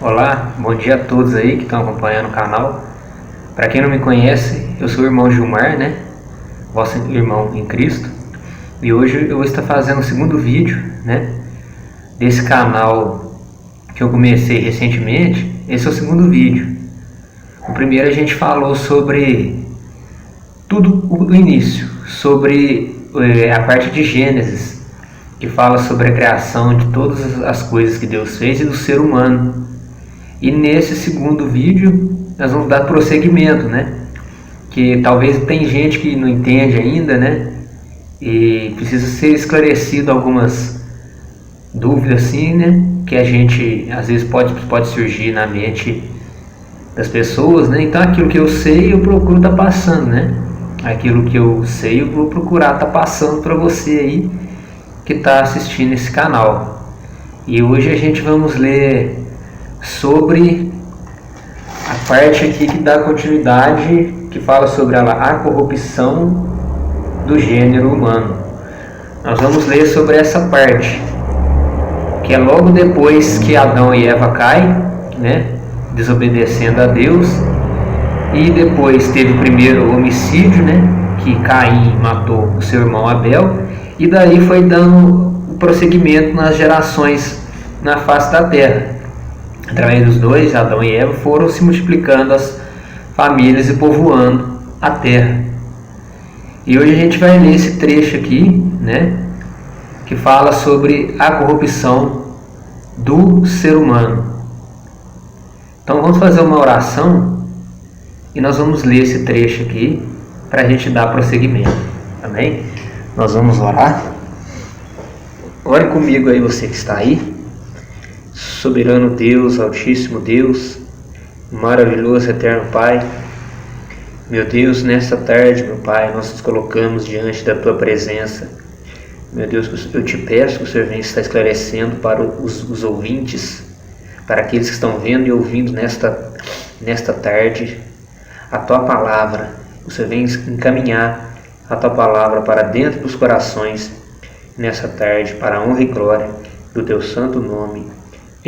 Olá, bom dia a todos aí que estão acompanhando o canal. Para quem não me conhece, eu sou o irmão Gilmar, né? Vosso irmão em Cristo. E hoje eu vou estar fazendo o segundo vídeo, né? Desse canal que eu comecei recentemente. Esse é o segundo vídeo. O primeiro a gente falou sobre tudo o início, sobre a parte de Gênesis, que fala sobre a criação de todas as coisas que Deus fez e do ser humano. E nesse segundo vídeo nós vamos dar prosseguimento, né? Que talvez tem gente que não entende ainda, né? E precisa ser esclarecido algumas dúvidas assim, né? Que a gente às vezes pode surgir na mente das pessoas, né? Então aquilo que eu sei eu procuro estar passando, né? Aquilo que eu sei eu vou procurar estar passando para você aí que está assistindo esse canal. E hoje a gente vamos ler sobre a parte aqui que dá continuidade, que fala sobre a corrupção do gênero humano. Nós vamos ler sobre essa parte, que é logo depois que Adão e Eva caem, né, desobedecendo a Deus, e depois teve o primeiro homicídio, né, que Caim matou o seu irmão Abel, e daí foi dando prosseguimento nas gerações na face da terra. Através dos dois, Adão e Eva, foram se multiplicando as famílias e povoando a terra. E hoje a gente vai ler esse trecho aqui, né, que fala sobre a corrupção do ser humano. Então vamos fazer uma oração e nós vamos ler esse trecho aqui para a gente dar prosseguimento. Amém? Nós vamos orar. Ore comigo aí, você que está aí. Soberano Deus, Altíssimo Deus, maravilhoso Eterno Pai, meu Deus, nesta tarde, meu Pai, nós nos colocamos diante da Tua presença. Meu Deus, eu te peço que o Senhor venha estar esclarecendo para os ouvintes, para aqueles que estão vendo e ouvindo nesta tarde, a Tua palavra. O Senhor venha encaminhar a Tua palavra para dentro dos corações nessa tarde, para a honra e glória do Teu santo nome.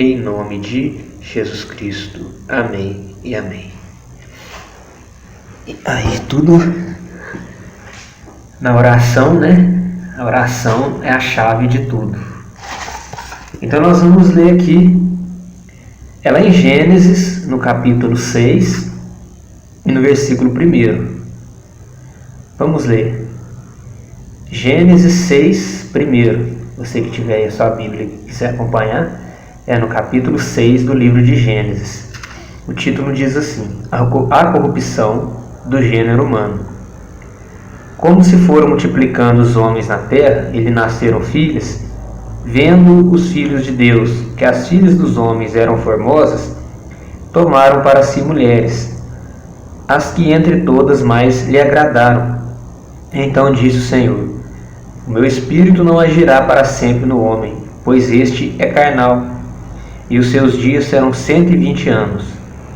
Em nome de Jesus Cristo. Amém e amém. E aí tudo na oração, né? A oração é a chave de tudo. Então nós vamos ler aqui, ela em Gênesis, no capítulo 6 e no versículo 1. Vamos ler. Gênesis 6, 1. Você que tiver aí a sua Bíblia e quiser acompanhar, é no capítulo 6 do livro de Gênesis. O título diz assim: a corrupção do gênero humano. Como se foram multiplicando os homens na terra, e lhe nasceram filhas, vendo os filhos de Deus que as filhas dos homens eram formosas, tomaram para si mulheres, as que entre todas mais lhe agradaram. Então disse o Senhor: o meu espírito não agirá para sempre no homem, pois este é carnal, e os seus dias serão 120 anos.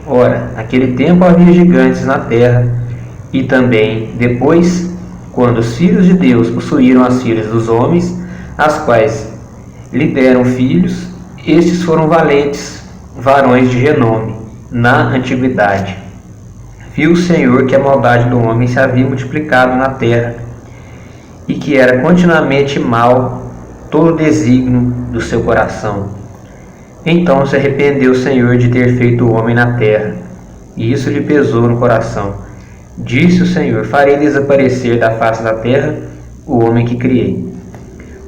Ora, naquele tempo havia gigantes na terra, e também depois, quando os filhos de Deus possuíram as filhas dos homens, as quais lhe deram filhos, estes foram valentes, varões de renome, na antiguidade. Viu o Senhor que a maldade do homem se havia multiplicado na terra, e que era continuamente mau todo o desígnio do seu coração. Então se arrependeu o Senhor de ter feito o homem na terra, e isso lhe pesou no coração. Disse o Senhor: farei desaparecer da face da terra o homem que criei,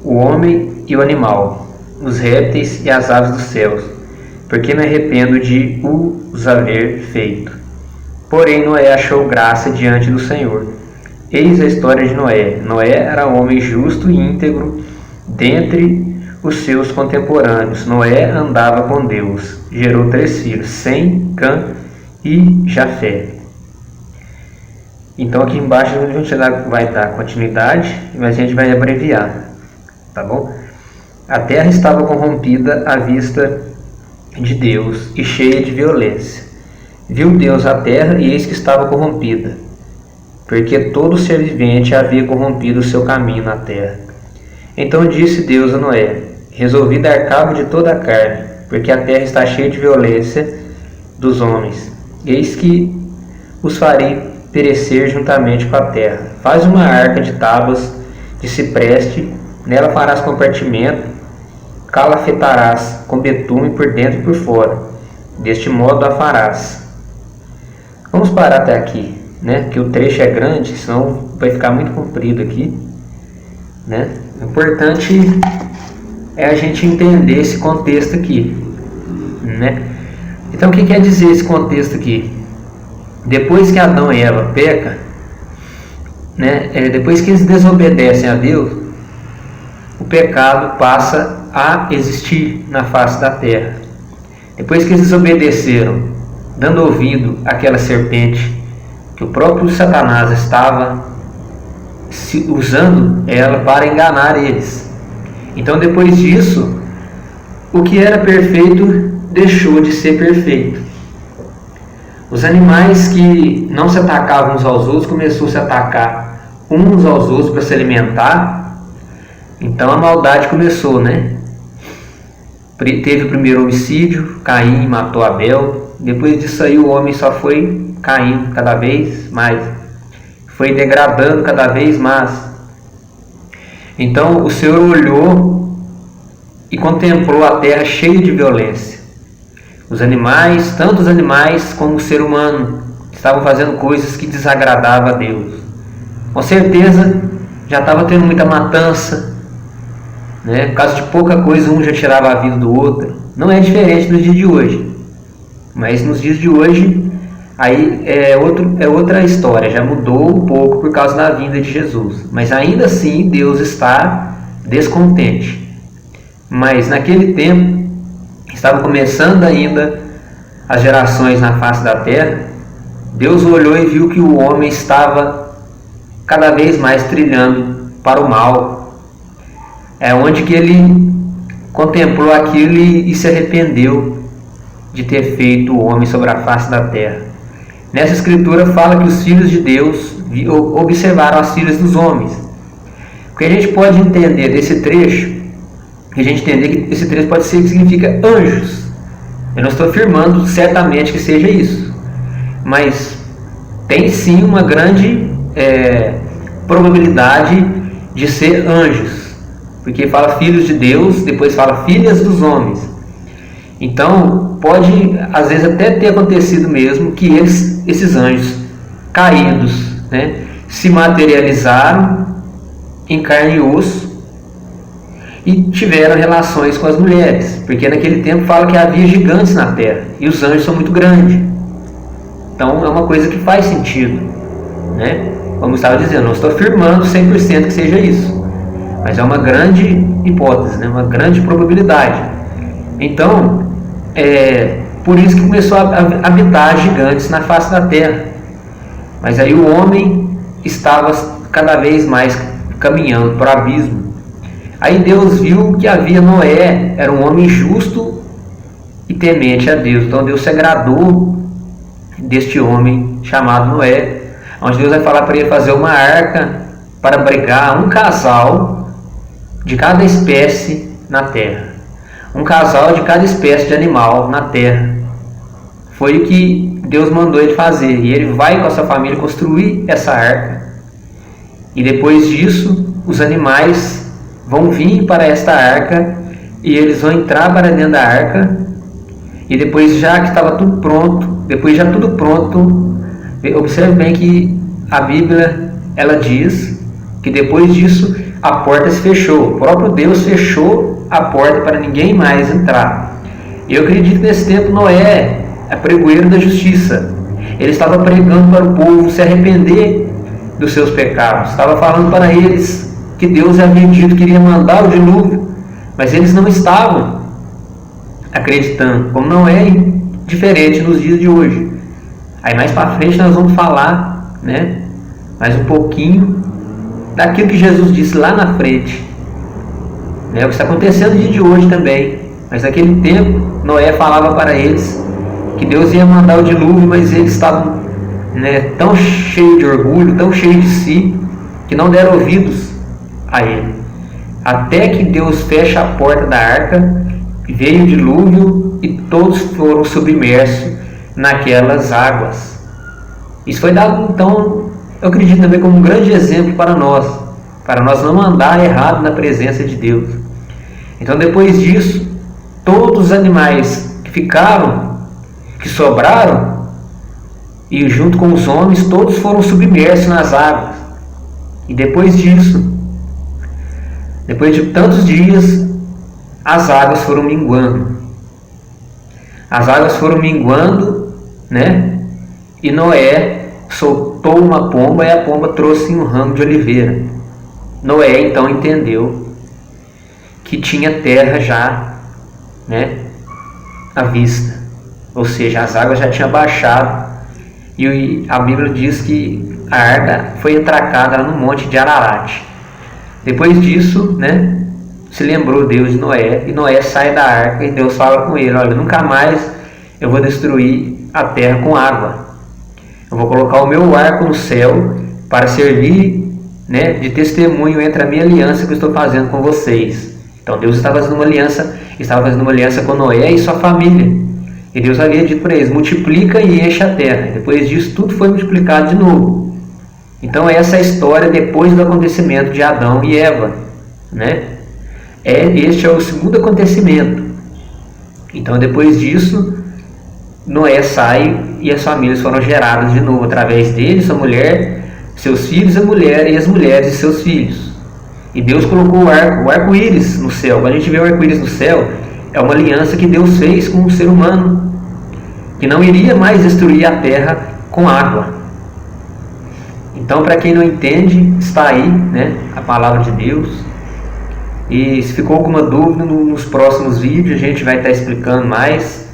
o homem e o animal, os répteis e as aves dos céus, porque me arrependo de os haver feito. Porém Noé achou graça diante do Senhor. Eis a história de Noé. Noé era homem justo e íntegro dentre os seus contemporâneos. Noé andava com Deus. Gerou 3 filhos, Sem, Cã e Jafé. Então aqui embaixo a gente vai dar continuidade, mas a gente vai abreviar, tá bom? A terra estava corrompida à vista de Deus e cheia de violência. Viu Deus a terra e eis que estava corrompida, porque todo ser vivente havia corrompido o seu caminho na terra. Então disse Deus a Noé: resolvi dar cabo de toda a carne, porque a terra está cheia de violência dos homens. Eis que os farei perecer juntamente com a terra. Faz uma arca de tábuas de cipreste, nela farás compartimento, calafetarás com betume por dentro e por fora. Deste modo a farás. Vamos parar até aqui, né? Que o trecho é grande, senão vai ficar muito comprido aqui, né? O importante é a gente entender esse contexto aqui, né? Então, o que quer dizer esse contexto aqui? Depois que Adão e Eva pecam, né? Depois que eles desobedecem a Deus, o pecado passa a existir na face da terra. Depois que eles desobedeceram, dando ouvido àquela serpente que o próprio Satanás estava usando ela para enganar eles. Então, depois disso, o que era perfeito deixou de ser perfeito. Os animais que não se atacavam uns aos outros começaram a se atacar uns aos outros para se alimentar. Então a maldade começou, né? Teve o primeiro homicídio, Caim matou Abel. Depois disso aí o homem só foi caindo cada vez mais, foi degradando cada vez mais. Então o Senhor olhou e contemplou a terra cheia de violência. Os animais, tanto os animais como o ser humano, estavam fazendo coisas que desagradavam a Deus. Com certeza já estava tendo muita matança, né? Por causa de pouca coisa um já tirava a vida do outro. Não é diferente nos dias de hoje, mas nos dias de hoje aí é outra história, já mudou um pouco por causa da vinda de Jesus. Mas ainda assim Deus está descontente. Mas naquele tempo estavam começando ainda as gerações na face da terra. Deus olhou e viu que o homem estava cada vez mais trilhando para o mal. É onde que ele contemplou aquilo e se arrependeu de ter feito o homem sobre a face da terra. Nessa escritura fala que os filhos de Deus observaram as filhas dos homens. O que a gente pode entender desse trecho, a gente entender que esse trecho pode ser que significa anjos. Eu não estou afirmando certamente que seja isso, mas tem sim uma grande probabilidade de ser anjos, porque fala filhos de Deus, depois fala filhas dos homens. Então pode às vezes até ter acontecido mesmo que esses anjos caídos, né, se materializaram em carne e osso e tiveram relações com as mulheres, porque naquele tempo fala que havia gigantes na terra e os anjos são muito grandes. Então é uma coisa que faz sentido, né? Como eu estava dizendo, não estou afirmando 100% que seja isso, mas é uma grande hipótese, né? Uma grande probabilidade. Então por isso que começou a habitar gigantes na face da terra. Mas aí o homem estava cada vez mais caminhando para o abismo. Aí Deus viu que havia Noé, era um homem justo e temente a Deus. Então Deus se agradou deste homem chamado Noé, onde Deus vai falar para ele fazer uma arca para abrigar um casal de cada espécie na terra. Um casal de cada espécie de animal na terra. Foi o que Deus mandou ele fazer. E ele vai com a sua família construir essa arca. E depois disso, os animais vão vir para esta arca e eles vão entrar para dentro da arca. E depois, já que estava tudo pronto, depois já tudo pronto, observe bem que a Bíblia ela diz que depois disso a porta se fechou. O próprio Deus fechou a porta para ninguém mais entrar. E eu acredito que nesse tempo Noé é pregoeiro da justiça. Ele estava pregando para o povo se arrepender dos seus pecados. Estava falando para eles que Deus havia dito que iria mandar o dilúvio, mas eles não estavam acreditando, como não é diferente nos dias de hoje. Aí mais para frente nós vamos falar, né, mais um pouquinho daquilo que Jesus disse lá na frente, né, o que está acontecendo no dia de hoje também. Mas naquele tempo Noé falava para eles que Deus ia mandar o dilúvio, mas eles estavam, né, tão cheios de orgulho, tão cheios de si, que não deram ouvidos a ele. Até que Deus fecha a porta da arca veio o dilúvio e todos foram submersos naquelas águas. Isso foi dado, então, eu acredito também como um grande exemplo para nós não andar errado na presença de Deus. Então, depois disso, todos os animais que ficaram, que sobraram, e junto com os homens, todos foram submersos nas águas. E depois disso, depois de tantos dias, as águas foram minguando. As águas foram minguando, né? E Noé soltou uma pomba e a pomba trouxe um ramo de oliveira. Noé então entendeu que tinha terra já, né, à vista. Ou seja, as águas já tinham baixado. E a Bíblia diz que a arca foi atracada lá no monte de Ararat. Depois disso, né, se lembrou Deus de Noé, e Noé sai da arca e Deus fala com ele: olha, nunca mais eu vou destruir a terra com água. Eu vou colocar o meu arco no céu para servir, né, de testemunho entre a minha aliança que eu estou fazendo com vocês. Então Deus estava fazendo uma aliança com Noé e sua família. E Deus havia dito para eles: multiplica e enche a terra. Depois disso, tudo foi multiplicado de novo. Então essa é a história depois do acontecimento de Adão e Eva, né? Este é o segundo acontecimento. Então depois disso, Noé sai e as famílias foram geradas de novo através dele, sua mulher, seus filhos, a mulher e as mulheres de seus filhos. E Deus colocou o arco-íris no céu. Quando a gente vê o arco-íris no céu, é uma aliança que Deus fez com o ser humano, que não iria mais destruir a terra com água. Então, para quem não entende, está aí, né, a palavra de Deus. E se ficou alguma dúvida, nos próximos vídeos a gente vai estar explicando mais,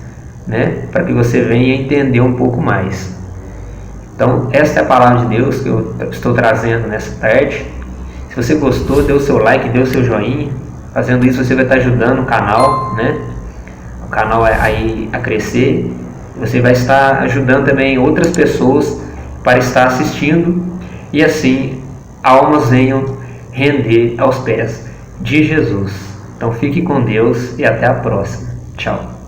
né, para que você venha entender um pouco mais. Então, esta é a palavra de Deus que eu estou trazendo nessa tarde. Se você gostou, dê o seu like, dê o seu joinha. Fazendo isso, você vai estar ajudando o canal, né, o canal aí a crescer. Você vai estar ajudando também outras pessoas para estar assistindo, e assim almas venham render aos pés de Jesus. Então fique com Deus e até a próxima. Tchau.